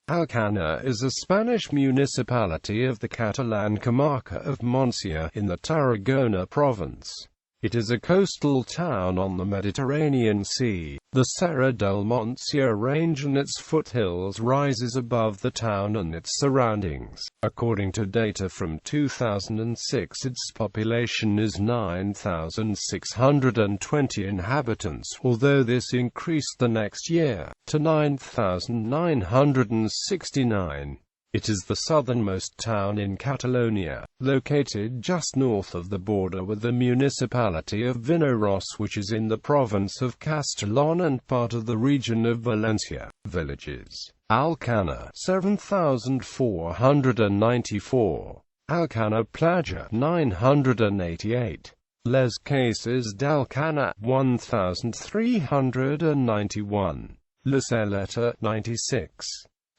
Alcanar is a Spanish municipality of the Catalan comarca of Montsià in the Tarragona province. It is a coastal town on the Mediterranean Sea. The Serra del Montsià range and its foothills rises above the town and its surroundings. According to data from 2006, its population is 9,620 inhabitants, although this increased the next year to 9,969. It is the southernmost town in Catalonia, located just north of the border with the municipality of Vinaròs, which is in the province of Castellón and part of the region of Valencia. Villages: Alcanar 7,494, Alcanar Playa 988, Les Cases d'Alcanar 1,391, La Saleta 96.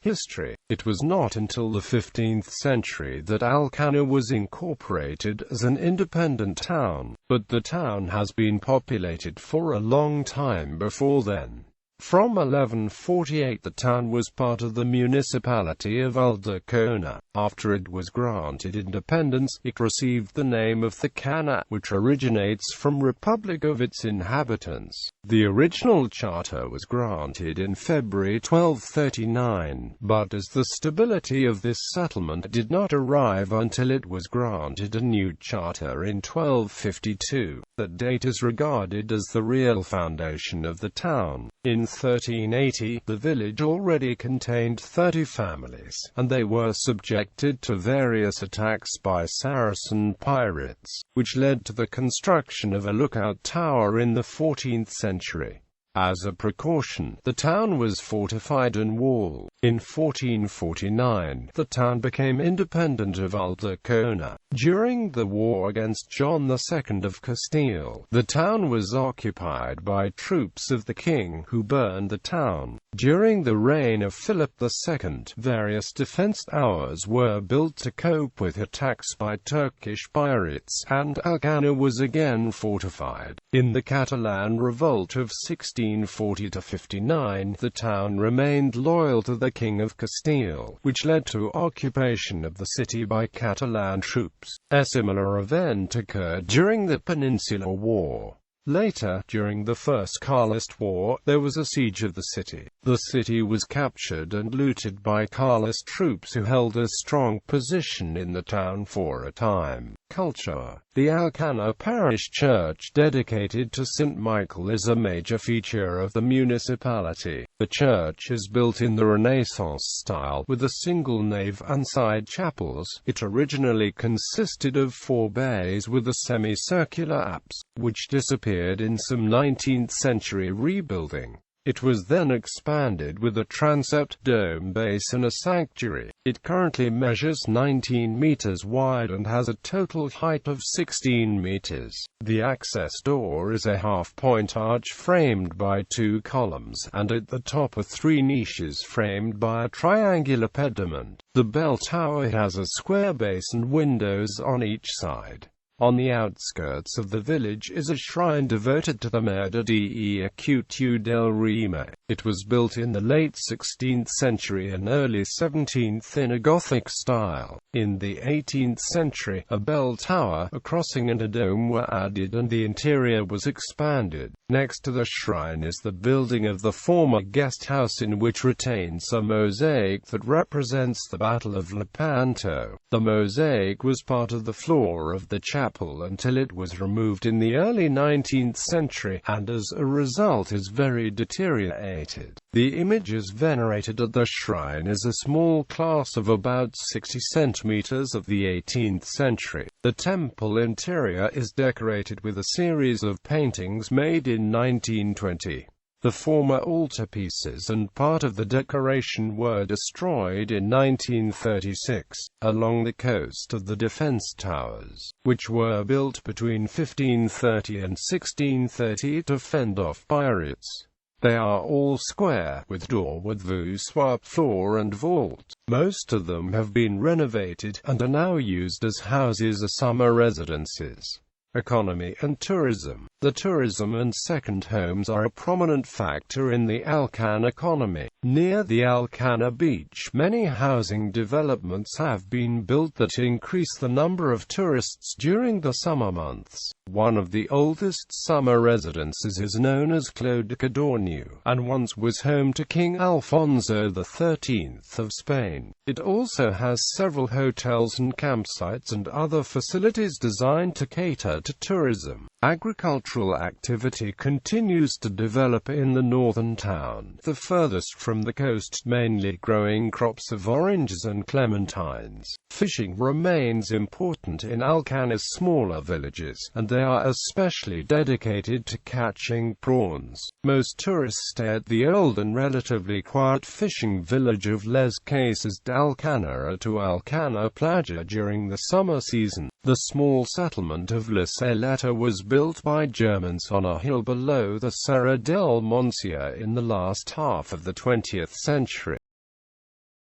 History. It was not until the 15th century that Alcanar was incorporated as an independent town, but the town has been populated for a long time before then. From 1148 the town was part of the municipality of Ulldecona. After it was granted independence, it received the name of the Cana, which originates from Republic of its inhabitants. The original charter was granted in February 1239, but as the stability of this settlement did not arrive until it was granted a new charter in 1252, that date is regarded as the real foundation of the town. In 1380, the village already contained 30 families, and they were subjected to various attacks by Saracen pirates, which led to the construction of a lookout tower in the 14th century. As a precaution, the town was fortified and walled. In 1449, the town became independent of Ulldecona. During the war against John II of Castile, the town was occupied by troops of the king, who burned the town. During the reign of Philip II, various defense towers were built to cope with attacks by Turkish pirates, and Alcanar was again fortified. In the Catalan revolt of 1640–59, the town remained loyal to the King of Castile, which led to occupation of the city by Catalan troops. A similar event occurred during the Peninsular War. Later, during the First Carlist War, there was a siege of the city. The city was captured and looted by Carlist troops who held a strong position in the town for a time. Culture. The Alcanar parish church dedicated to St. Michael is a major feature of the municipality. The church is built in the Renaissance style, with a single nave and side chapels. It originally consisted of 4 bays with a semicircular apse, which disappeared in some 19th century rebuilding. It was then expanded with a transept, dome base and a sanctuary. It currently measures 19 meters wide and has a total height of 16 meters. The access door is a half-point arch framed by 2 columns, and at the top are 3 niches framed by a triangular pediment. The bell tower has a square base and windows on each side. On the outskirts of the village is a shrine devoted to the Madre de Acutu del Rime. It was built in the late 16th century and early 17th in a Gothic style. In the 18th century, a bell tower, a crossing and a dome were added and the interior was expanded. Next to the shrine is the building of the former guest house, in which retains a mosaic that represents the Battle of Lepanto. The mosaic was part of the floor of the chapel until it was removed in the early 19th century, and as a result is very deteriorated. The images venerated at the shrine is a small class of about 60 centimeters of the 18th century. The temple interior is decorated with a series of paintings made in 1920. The former altarpieces and part of the decoration were destroyed in 1936, along the coast of the defense towers, which were built between 1530 and 1630 to fend off pirates. They are all square, with door with voussoir, floor and vault. Most of them have been renovated, and are now used as houses or summer residences. economy and tourism. The tourism and second homes are a prominent factor in the Alcanar economy. Near the Alcanar beach, many housing developments have been built that increase the number of tourists during the summer months. One of the oldest summer residences is known as Clos de Cadorniu, and once was home to King Alfonso XIII of Spain. It also has several hotels and campsites and other facilities designed to cater to tourism. Agricultural activity continues to develop in the northern town, the furthest from the coast, mainly growing crops of oranges and clementines. Fishing remains important in Alcanar's smaller villages, and they are especially dedicated to catching prawns. Most tourists stay at the old and relatively quiet fishing village of Les Cases d'Alcanar to Alcanar Playa during the summer season. The small settlement of La Saleta was built by Germans on a hill below the Serra del Montsià in the last half of the 20th century.